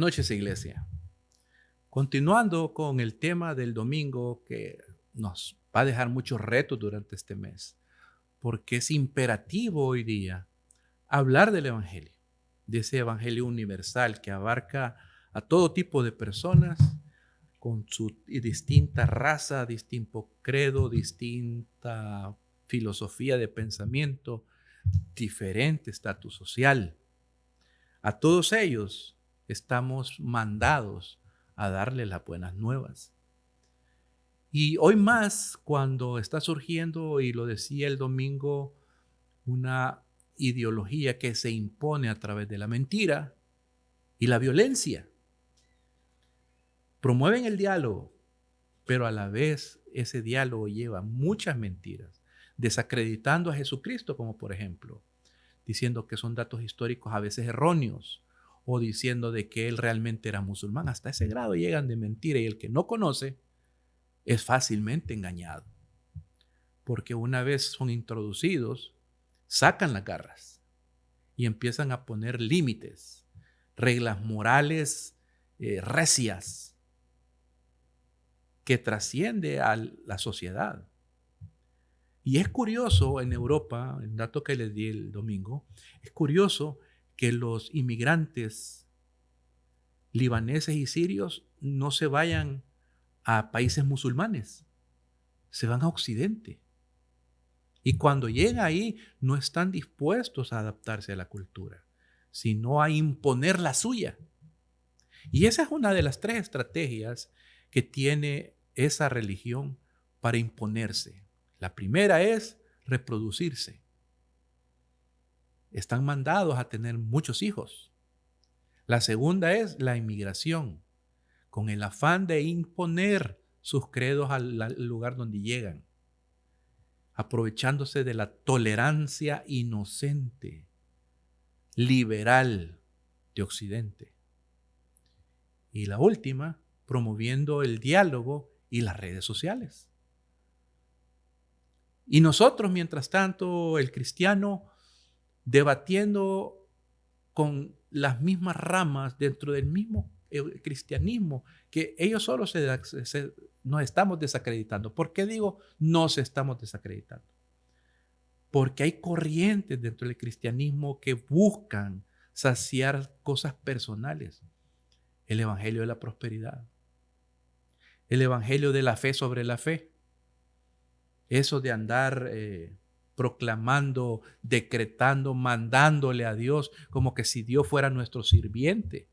noches, iglesia. Continuando con el tema del domingo que nos va a dejar muchos retos durante este mes, porque es imperativo hoy día hablar del Evangelio, de ese Evangelio universal que abarca a todo tipo de personas con su distinta raza, distinto credo, distinta filosofía de pensamiento, diferente estatus social. A todos ellos estamos mandados a darle las buenas nuevas. Y hoy más, cuando está surgiendo, y lo decía el domingo, una ideología que se impone a través de la mentira y la violencia. Promueven el diálogo, pero a la vez ese diálogo lleva muchas mentiras, desacreditando a Jesucristo, como por ejemplo, diciendo que son datos históricos a veces erróneos, o diciendo de que él realmente era musulmán. Hasta ese grado llegan de mentira, y el que no conoce es fácilmente engañado, porque una vez son introducidos, sacan las garras y empiezan a poner límites, reglas morales recias que trasciende a la sociedad. Y es curioso en Europa, el dato que les di el domingo, es curioso que los inmigrantes libaneses y sirios no se vayan a países musulmanes, se van a Occidente. Y cuando llegan ahí no están dispuestos a adaptarse a la cultura, sino a imponer la suya. Y esa es una de las 3 estrategias que tiene esa religión para imponerse. La primera es reproducirse. Están mandados a tener muchos hijos. La segunda es la inmigración, con el afán de imponer sus credos al lugar donde llegan, aprovechándose de la tolerancia inocente, liberal de Occidente. Y la última, promoviendo el diálogo y las redes sociales. Y nosotros, mientras tanto, el cristiano, debatiendo con las mismas ramas dentro del mismo cristianismo, que ellos solo nos estamos desacreditando. ¿Por qué digo nos estamos desacreditando? Porque hay corrientes dentro del cristianismo que buscan saciar cosas personales. El evangelio de la prosperidad, el evangelio de la fe sobre la fe, eso de andar proclamando, decretando, mandándole a Dios como que si Dios fuera nuestro sirviente,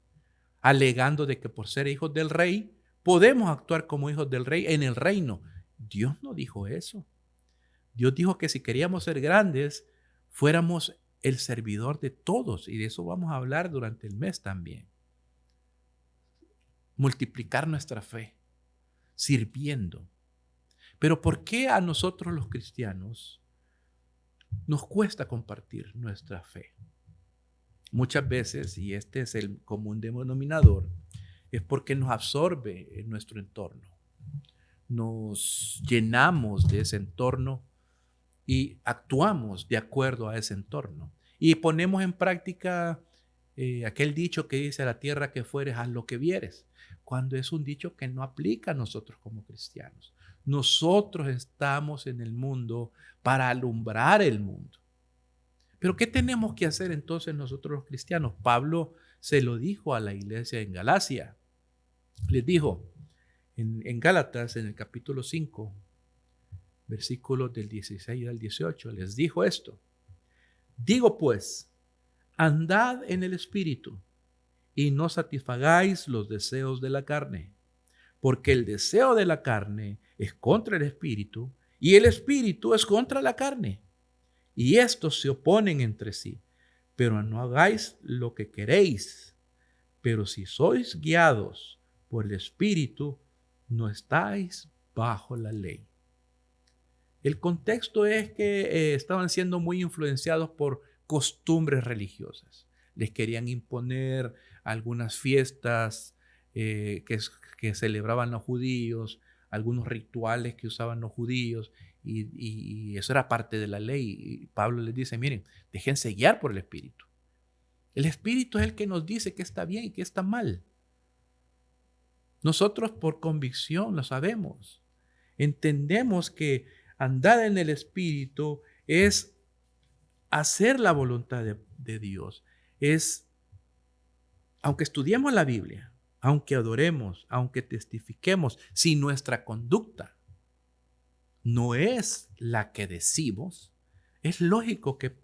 alegando de que por ser hijos del rey podemos actuar como hijos del rey en el reino. Dios no dijo eso. Dios dijo que si queríamos ser grandes, fuéramos el servidor de todos, y de eso vamos a hablar durante el mes también. Multiplicar nuestra fe, sirviendo. Pero ¿por qué a nosotros los cristianos nos cuesta compartir nuestra fe? Muchas veces, y este es el común denominador, es porque nos absorbe en nuestro entorno. Nos llenamos de ese entorno y actuamos de acuerdo a ese entorno. Y ponemos en práctica aquel dicho que dice: a la tierra que fueres, haz lo que vieres, cuando es un dicho que no aplica a nosotros como cristianos. Nosotros estamos en el mundo para alumbrar el mundo. Pero ¿qué tenemos que hacer entonces nosotros los cristianos? Pablo se lo dijo a la iglesia en Galacia. Les dijo en Gálatas, en el capítulo 5, versículos del 16 al 18, les dijo esto: digo pues, andad en el Espíritu, y no satisfagáis los deseos de la carne, porque el deseo de la carne es contra el Espíritu, y el Espíritu es contra la carne, y estos se oponen entre sí. Pero no hagáis lo que queréis, pero si sois guiados por el Espíritu, no estáis bajo la ley. El contexto es que estaban siendo muy influenciados por costumbres religiosas. Les querían imponer algunas fiestas que celebraban los judíos, algunos rituales que usaban los judíos, y eso era parte de la ley. Y Pablo les dice: miren, déjense guiar por el Espíritu. El Espíritu es el que nos dice qué está bien y qué está mal. Nosotros por convicción lo sabemos. Entendemos que andar en el Espíritu es hacer la voluntad de Dios. Es, aunque estudiemos la Biblia, aunque adoremos, aunque testifiquemos, si nuestra conducta no es la que decimos, es lógico que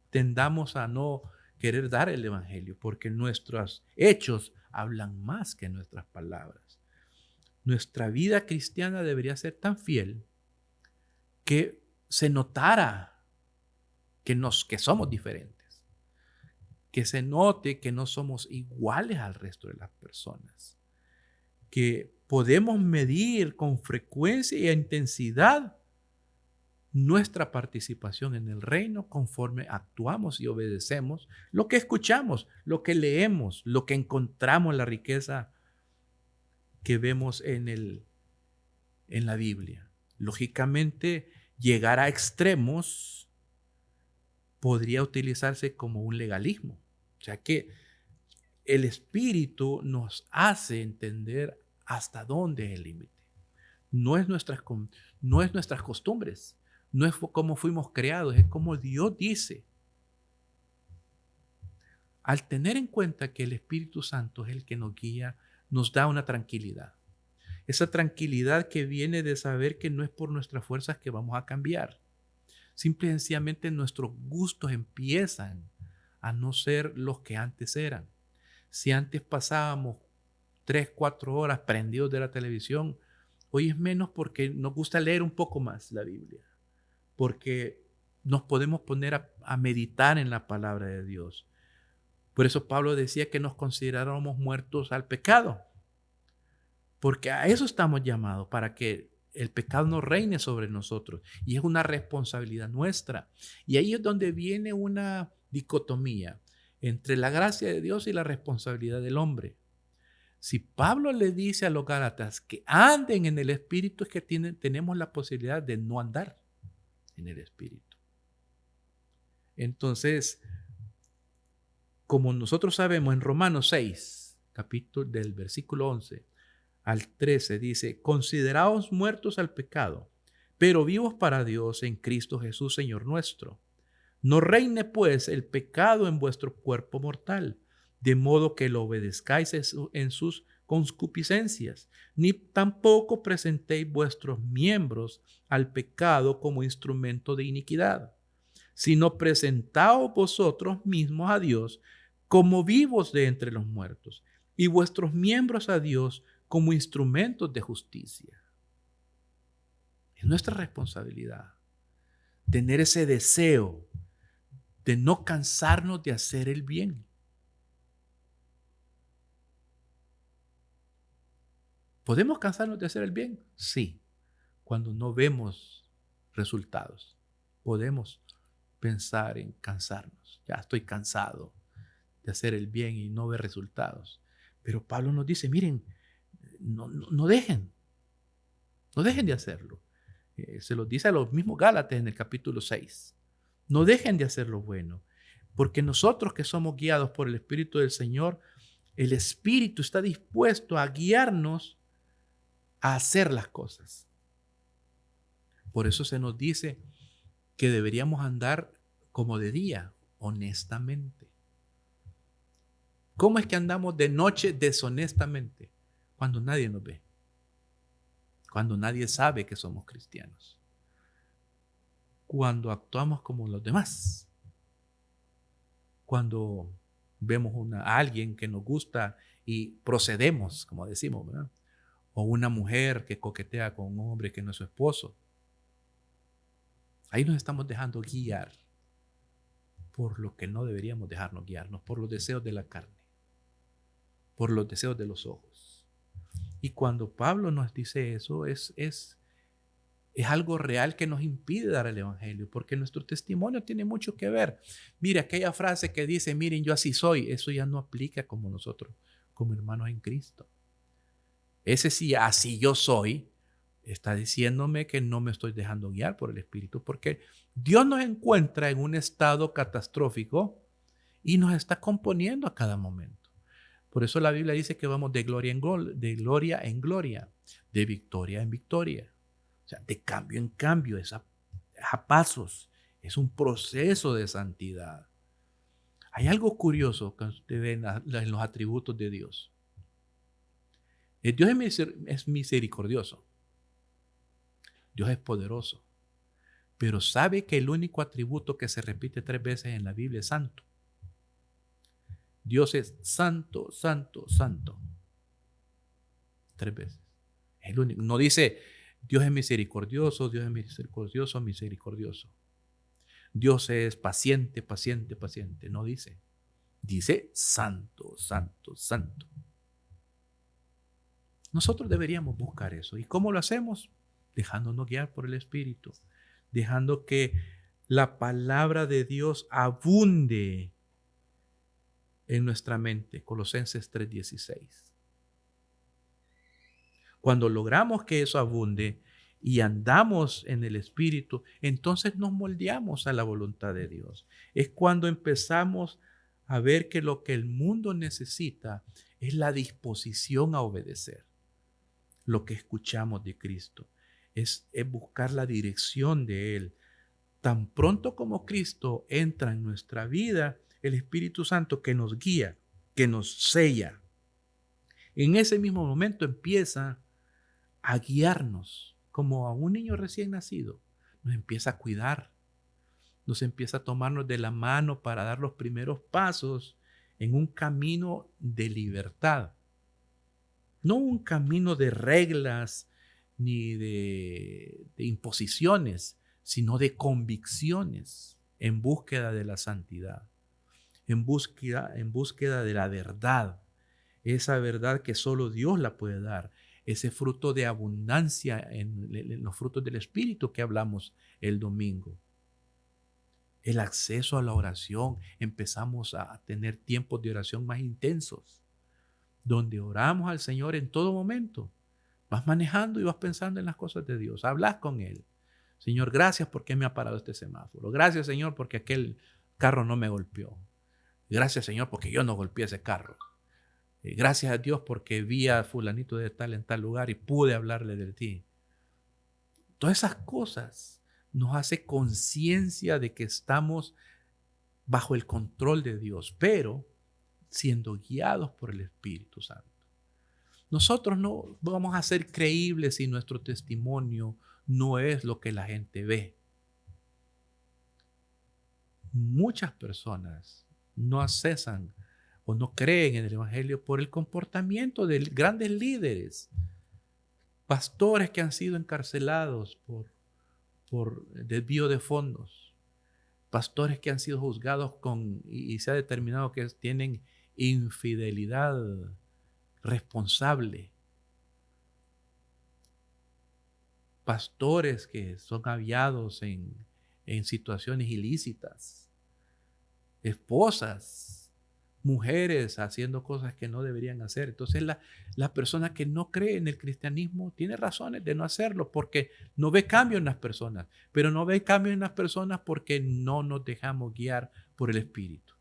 tendamos a no querer dar el evangelio, porque nuestros hechos hablan más que nuestras palabras. Nuestra vida cristiana debería ser tan fiel que se notara que somos diferentes, que se note que no somos iguales al resto de las personas, que podemos medir con frecuencia e intensidad nuestra participación en el reino conforme actuamos y obedecemos lo que escuchamos, lo que leemos, lo que encontramos, la riqueza que vemos en la Biblia. Lógicamente, llegar a extremos podría utilizarse como un legalismo. O sea que el Espíritu nos hace entender hasta dónde es el límite. No es nuestras costumbres, no es como fuimos creados, es como Dios dice. Al tener en cuenta que el Espíritu Santo es el que nos guía, nos da una tranquilidad. Esa tranquilidad que viene de saber que no es por nuestras fuerzas que vamos a cambiar. Simple y sencillamente nuestros gustos empiezan a no ser los que antes eran. Si antes pasábamos 3, 4 horas prendidos de la televisión, hoy es menos porque nos gusta leer un poco más la Biblia, porque nos podemos poner a meditar en la palabra de Dios. Por eso Pablo decía que nos consideráramos muertos al pecado, porque a eso estamos llamados, para que el pecado no reine sobre nosotros, y es una responsabilidad nuestra. Y ahí es donde viene una dicotomía entre la gracia de Dios y la responsabilidad del hombre. Si Pablo le dice a los Gálatas que anden en el Espíritu, es que tenemos la posibilidad de no andar en el Espíritu. Entonces, como nosotros sabemos en Romanos 6, capítulo del versículo 11 al 13, dice: consideraos muertos al pecado, pero vivos para Dios en Cristo Jesús, Señor nuestro. No reine pues el pecado en vuestro cuerpo mortal, de modo que lo obedezcáis en sus concupiscencias, ni tampoco presentéis vuestros miembros al pecado como instrumento de iniquidad, sino presentaos vosotros mismos a Dios como vivos de entre los muertos, y vuestros miembros a Dios como instrumentos de justicia. Es nuestra responsabilidad tener ese deseo de no cansarnos de hacer el bien. ¿Podemos cansarnos de hacer el bien? Sí, cuando no vemos resultados. Podemos pensar en cansarnos. Ya estoy cansado de hacer el bien y no ver resultados. Pero Pablo nos dice, miren, no dejen de hacerlo. Se los dice a los mismos Gálatas en el capítulo 6. No dejen de hacer lo bueno, porque nosotros que somos guiados por el Espíritu del Señor, el Espíritu está dispuesto a guiarnos a hacer las cosas. Por eso se nos dice que deberíamos andar como de día, honestamente. ¿Cómo es que andamos de noche deshonestamente? Cuando nadie nos ve, cuando nadie sabe que somos cristianos, cuando actuamos como los demás, cuando vemos a alguien que nos gusta y procedemos, como decimos, ¿verdad? O una mujer que coquetea con un hombre que no es su esposo. Ahí nos estamos dejando guiar por lo que no deberíamos dejarnos guiarnos, por los deseos de la carne, por los deseos de los ojos. Y cuando Pablo nos dice eso, es algo real que nos impide dar el evangelio, porque nuestro testimonio tiene mucho que ver. Mira, aquella frase que dice, miren, yo así soy, eso ya no aplica como nosotros, como hermanos en Cristo. Ese sí, así yo soy, está diciéndome que no me estoy dejando guiar por el Espíritu, porque Dios nos encuentra en un estado catastrófico y nos está componiendo a cada momento. Por eso la Biblia dice que vamos de gloria de gloria en gloria, de victoria en victoria. O sea, de cambio en cambio, es a pasos. Es un proceso de santidad. Hay algo curioso que usted ve en los atributos de Dios. Dios es misericordioso. Dios es poderoso. Pero sabe que el único atributo que se repite 3 veces en la Biblia es santo. Dios es santo, santo, santo. 3 veces. Es el único. No dice Dios es misericordioso, Dios es misericordioso, misericordioso. Dios es paciente, paciente, paciente. No dice. Dice santo, santo, santo. Nosotros deberíamos buscar eso. ¿Y cómo lo hacemos? Dejándonos guiar por el Espíritu. Dejando que la palabra de Dios abunde en nuestra mente. Colosenses 3:16. Cuando logramos que eso abunde y andamos en el Espíritu, entonces nos moldeamos a la voluntad de Dios. Es cuando empezamos a ver que lo que el mundo necesita es la disposición a obedecer lo que escuchamos de Cristo. Es buscar la dirección de Él. Tan pronto como Cristo entra en nuestra vida, el Espíritu Santo que nos guía, que nos sella, en ese mismo momento empieza a guiarnos como a un niño recién nacido. Nos empieza a cuidar, nos empieza a tomarnos de la mano para dar los primeros pasos en un camino de libertad. No un camino de reglas ni de imposiciones, sino de convicciones en búsqueda de la santidad, en búsqueda de la verdad, esa verdad que solo Dios la puede dar, ese fruto de abundancia en los frutos del Espíritu que hablamos el domingo. El acceso a la oración, empezamos a tener tiempos de oración más intensos, donde oramos al Señor en todo momento. Vas manejando y vas pensando en las cosas de Dios. Hablas con Él. Señor, gracias porque me ha parado este semáforo. Gracias, Señor, porque aquel carro no me golpeó. Gracias, Señor, porque yo no golpeé ese carro. Gracias a Dios porque vi a fulanito de tal en tal lugar y pude hablarle de ti. Todas esas cosas nos hace conciencia de que estamos bajo el control de Dios, pero siendo guiados por el Espíritu Santo. Nosotros no vamos a ser creíbles si nuestro testimonio no es lo que la gente ve. Muchas personas no accesan o no creen en el Evangelio por el comportamiento de grandes líderes, pastores que han sido encarcelados por desvío de fondos, pastores que han sido juzgados y se ha determinado que tienen infidelidad responsable, pastores que son hallados en situaciones ilícitas, esposas, mujeres haciendo cosas que no deberían hacer. Entonces la persona que no cree en el cristianismo tiene razones de no hacerlo porque no ve cambio en las personas, pero no ve cambio en las personas porque no nos dejamos guiar por el Espíritu.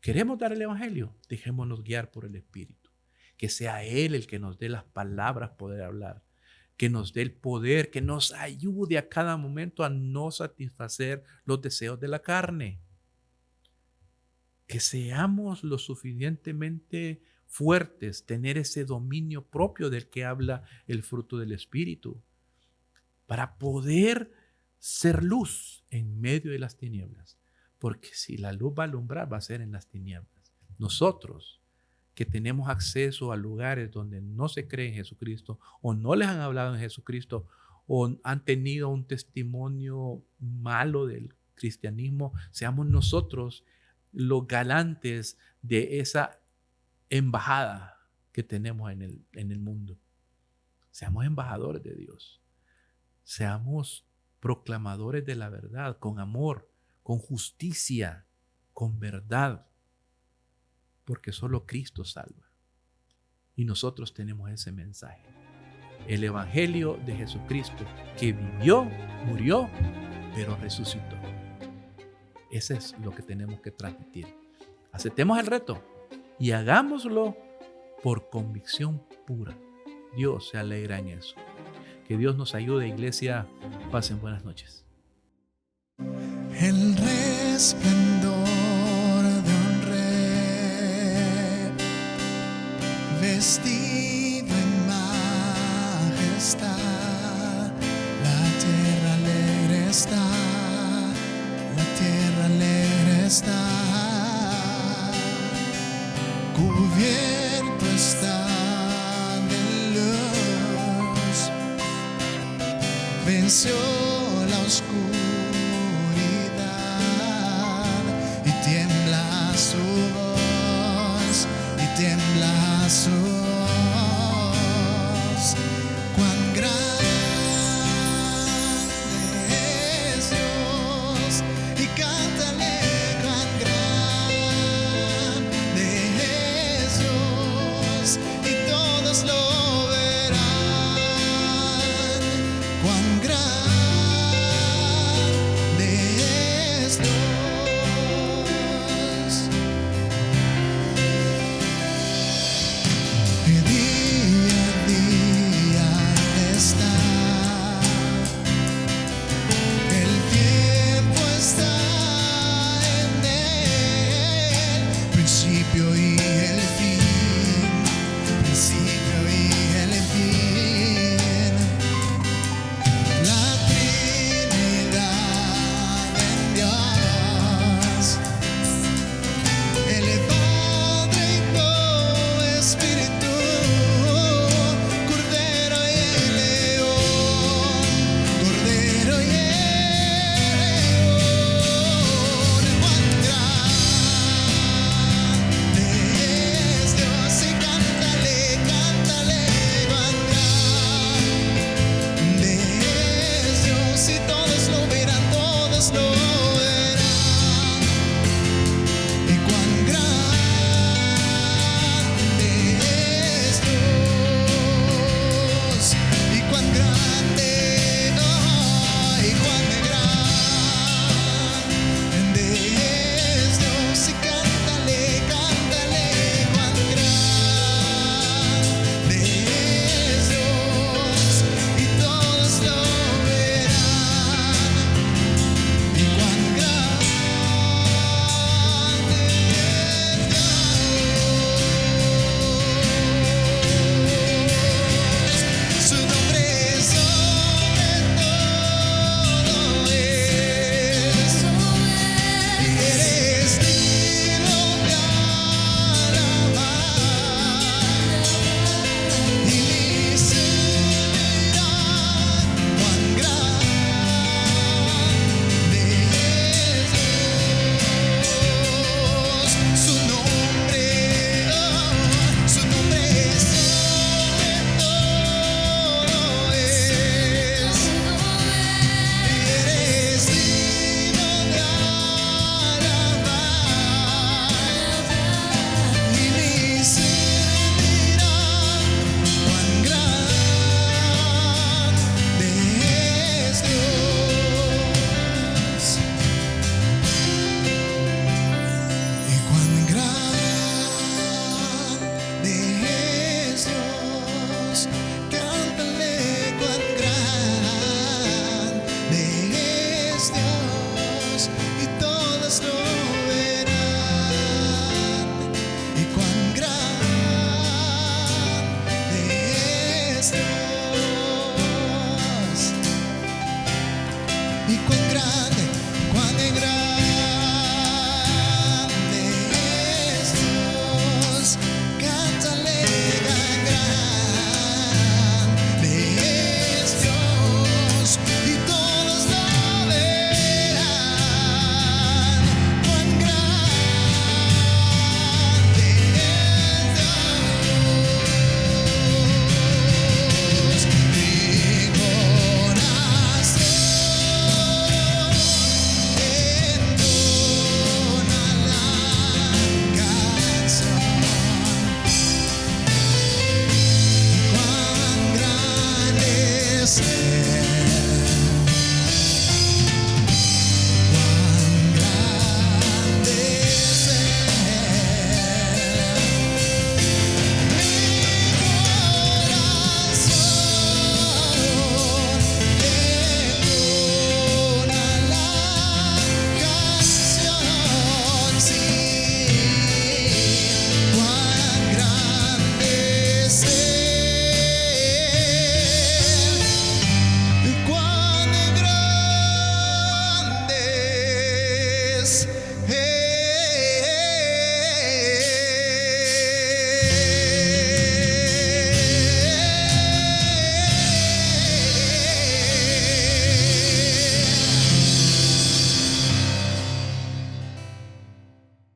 ¿Queremos dar el Evangelio? Dejémonos guiar por el Espíritu. Que sea Él el que nos dé las palabras poder hablar, que nos dé el poder, que nos ayude a cada momento a no satisfacer los deseos de la carne. Que seamos lo suficientemente fuertes, tener ese dominio propio del que habla el fruto del Espíritu, para poder ser luz en medio de las tinieblas. Porque si la luz va a alumbrar, va a ser en las tinieblas. Nosotros que tenemos acceso a lugares donde no se cree en Jesucristo, o no les han hablado en Jesucristo, o han tenido un testimonio malo del cristianismo, seamos nosotros los galantes de esa embajada que tenemos en el mundo. Seamos embajadores de Dios. Seamos proclamadores de la verdad, con amor, con justicia, con verdad. Porque solo Cristo salva. Y nosotros tenemos ese mensaje. El Evangelio de Jesucristo, que vivió, murió, pero resucitó. Ese es lo que tenemos que transmitir. Aceptemos el reto y hagámoslo por convicción pura. Dios se alegra en eso. Que Dios nos ayude, iglesia. Pasen buenas noches. El resplandor de un rey, vestido en majestad, la tierra alegre está, la tierra alegre está, cubierto está de luz, venció la oscuridad y tiembla su voz, y tiembla su voz. Cuán grande es Dios, y cántale cuán grande es Dios, y todos lo verán. Cuán grande es Dios. Y día a día está, el tiempo está en él, principio y el fin, principio y el fin. La Trinidad en Dios, el Padre y Espíritu, Cordero y el León, Cordero y el León. Cuán grande es Dios, y cántale, cántale, cuán grande es Dios, y todos lo verán, todos lo verán. Y cuán grande es Dios, y cuán grande, y cuán grande es Dios, y cántale, cántale, cuán grande es Dios, y todos lo verán. Y cuán grande es Dios. Su nombre sobre todo es, y eres digno de alabar. Y mi servidor, cuán grande es Dios. Su nombre sobre todo es, y eres digno de alabar. Y mi servidor, cuán grande es Dios. Y cuán grande es Dios, cántale cuán grande es Dios, y todos lo verán. Y cuán grande es Dios, y cuán grande es Dios, cántale cuán grande es Dios, y todos lo verán. Cuán grande es Dios. Mi corazón entona la canción. Cuán grande es Él.